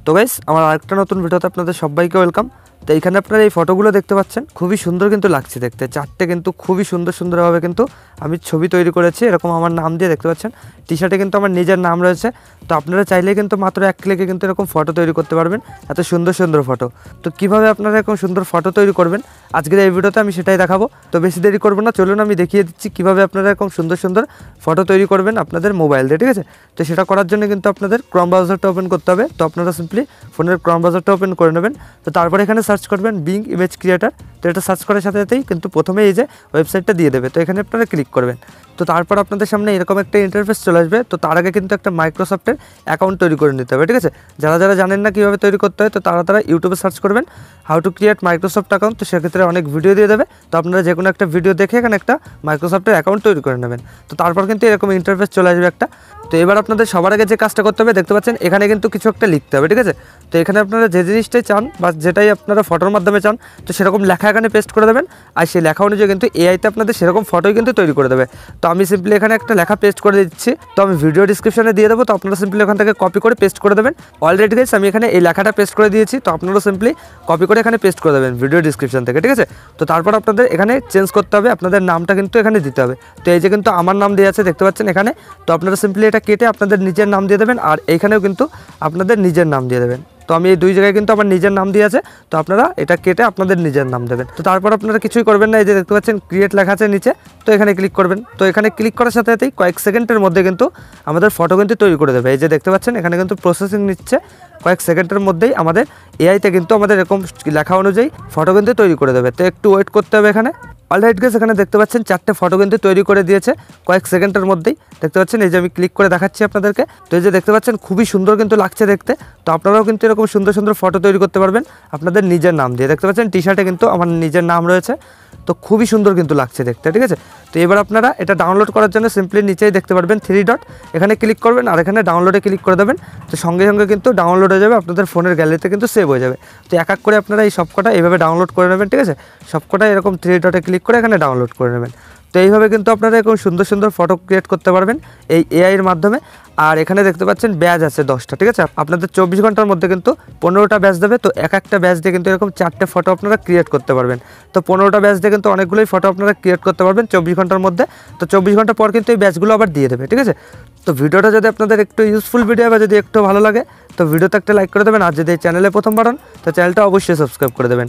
তো গাইস আমার আরেকটা নতুন ভিডিওতে আপনাদের সবাইকে ওয়েলকাম। তো এইখানে আপনারা এই ফটোগুলো দেখতে পাচ্ছেন, খুবই সুন্দর কিন্তু লাগছে দেখতে। চারটে কিন্তু খুবই সুন্দরভাবে কিন্তু আমি ছবি তৈরি করেছি, এরকম আমার নাম দিয়ে দেখতে পাচ্ছেন। টি শার্টে কিন্তু আমার নিজের নাম রয়েছে। তো আপনারা চাইলে কিন্তু মাত্র এক ক্লিকে কিন্তু এরকম ফটো তৈরি করতে পারবেন, এত সুন্দর ফটো। তো কিভাবে আপনারা এরকম সুন্দর ফটো তৈরি করবেন আজকের এই ভিডিওতে আমি সেটাই দেখাবো। তো বেশি দেরি করবো না, চলুন আমি দেখিয়ে দিচ্ছি কিভাবে আপনারা এরকম সুন্দর ফটো তৈরি করবেন আপনাদের মোবাইল দিয়ে, ঠিক আছে। তো সেটা করার জন্য কিন্তু আপনাদের ক্রোম ব্রাউজারটা ওপেন করতে হবে। তো আপনারা সিম্পলি ফোনের ক্রোম ব্রাউজারটা ওপেন করে নেবেন। তো তারপরে এখানে সার্চ করবেন বিং ইমেজ ক্রিয়েটার। তো এটা সার্চ করার সাথেই কিন্তু প্রথমে এই যে ওয়েবসাইটটা দিয়ে দেবে, তো এখানে আপনারা ক্লিক করবেন। তো তারপর আপনাদের সামনে এরকম একটা ইন্টারফেস চলে আসবে। তো তার আগে কিন্তু একটা মাইক্রোসফটের অ্যাকাউন্ট তৈরি করে নিতে হবে, ঠিক আছে। যারা জানেন না কীভাবে তৈরি করতে হয়, তো তারা ইউটিউবে সার্চ করবেন how to create Microsoft account. তো সেক্ষেত্রে অনেক ভিডিও দিয়ে দেবে। তো আপনারা যে কোনো একটা ভিডিও দেখে এখানে একটা মাইক্রোসফটের অ্যাকাউন্ট তৈরি করে নেবেন। তো তারপর কিন্তু এরকম ইন্টারফেস চলে আসবে একটা। তো এবার আপনাদের সবার আগে যে কাজটা করতে হবে দেখতে পাচ্ছেন, এখানে কিন্তু কিছু একটা লিখতে হবে, ঠিক আছে। তো এখানে আপনারা যে জিনিসটাই চান বা যেটাই আপনারা ফটোর মাধ্যমে চান, তো সেরকম লেখা এখানে পেস্ট করে দেবেন। আর সেই লেখা অনুযায়ী কিন্তু এআইতে আপনাদের সেরকম ফটোই কিন্তু তৈরি করে দেবে। তো আমি সিম্পলি এখানে একটা লেখা পেস্ট করে দিচ্ছি। তো আমি ভিডিও ডিসক্রিপশনে দিয়ে দেবো, তো আপনারা সিম্পলি ওখান থেকে কপি করে পেস্ট করে দেবেন। অলরেডি গাইস আমি এখানে এই লেখাটা পেস্ট করে দিয়েছি। তো আপনারা সিম্পলি কপি করে এখানে পেস্ট করে দেবেন ভিডিও ডিসক্রিপশন থেকে, ঠিক আছে। তো তারপর আপনাদের এখানে চেঞ্জ করতে হবে, আপনাদের নামটা কিন্তু এখানে দিতে হবে। তো এই যে কিন্তু আমার নাম দেওয়া আছে দেখতে পাচ্ছেন এখানে। তো আপনারা সিম্পলি এটা কেটে আপনাদের নিজের নাম দিয়ে দেবেন, আর এইখানেও কিন্তু আপনাদের নিজের নাম দিয়ে দেবেন। তো আমি এই দুই জায়গায় কিন্তু আমার নিজের নাম দিয়ে আছে। তো আপনারা এটা কেটে আপনাদের নিজের নাম দেবেন। তো তারপর আপনারা কিছুই করবেন না, এই যে দেখতে পাচ্ছেন ক্রিয়েট লেখা আছে নিচে। তো এখানে ক্লিক করবেন। তো এখানে ক্লিক করার সাথেই কয়েক সেকেন্ডের মধ্যে কিন্তু আমাদের ফটো কিন্তু তৈরি করে দেবে। এই যে দেখতে পাচ্ছেন এখানে কিন্তু প্রসেসিং নিচ্ছে, কয়েক সেকেন্ডের মধ্যেই আমাদের এআইতে কিন্তু আমাদের এরকম লেখা অনুযায়ী ফটো কিন্তু তৈরি করে দেবে। তো একটু ওয়েট করতে হবে এখানে। অলরাইট গাইস এখানে দেখতে পাচ্ছেন চারটে ফটো কিন্তু তৈরি করে দিয়েছে কয়েক সেকেন্ডের মধ্যেই, দেখতে পাচ্ছেন। এই যে আমি ক্লিক করে দেখাচ্ছি আপনাদেরকে। তো এই যে দেখতে পাচ্ছেন খুবই সুন্দর কিন্তু লাগছে দেখতে। তো আপনারাও কিন্তু এরকম সুন্দর ফটো তৈরি করতে পারবেন আপনাদের নিজের নাম দিয়ে। দেখতে পাচ্ছেন টি শার্টে কিন্তু আমার নিজের নাম রয়েছে। তো খুবই সুন্দর কিন্তু লাগছে দেখতে, ঠিক আছে। তো এবার আপনারা এটা ডাউনলোড করার জন্য সিম্পলি নিচেই দেখতে পারবেন 3 ডট, এখানে ক্লিক করবেন আর এখানে ডাউনলোডে ক্লিক করে দেবেন। তো সঙ্গে কিন্তু ডাউনলোড হয়ে যাবে, আপনাদের ফোনের গ্যালারিতে কিন্তু সেভ হয়ে যাবে। তো এক করে আপনারা এই সবকটা এইভাবে ডাউনলোড করে নেবেন, ঠিক আছে। সবকটা এরকম 3 ডটে ক্লিক করে এখানে ডাউনলোড করে নেবেন। তো এইভাবে কিন্তু আপনারা এরকম সুন্দর ফটো ক্রিয়েট করতে পারবেন এই এআইয়ের মাধ্যমে। আর এখানে দেখতে পাচ্ছেন ব্যাচ আছে 10টা, ঠিক আছে। আপনাদের 24 ঘন্টার মধ্যে কিন্তু 15টা ব্যাচ দেবে। তো একটা ব্যাচ দিয়ে কিন্তু এরকম 4টে ফটো আপনারা ক্রিয়েট করতে পারবেন। তো 15টা ব্যাচ দিয়ে কিন্তু অনেকগুলোই ফটো আপনারা ক্রিয়েট করতে পারবেন 24 ঘন্টার মধ্যে। তো 24 ঘন্টা পর কিন্তু এই ব্যাচগুলো আবার দিয়ে দেবে, ঠিক আছে। তো ভিডিওটা যদি আপনাদের একটু ইউজফুল ভিডিও বা যদি একটু ভালো লাগে, তো ভিডিওতে একটা লাইক করে দেবেন। আর যদি এই চ্যানেলে প্রথমবার হন, তো চ্যানেলটা অবশ্যই সাবস্ক্রাইব করে দেবেন।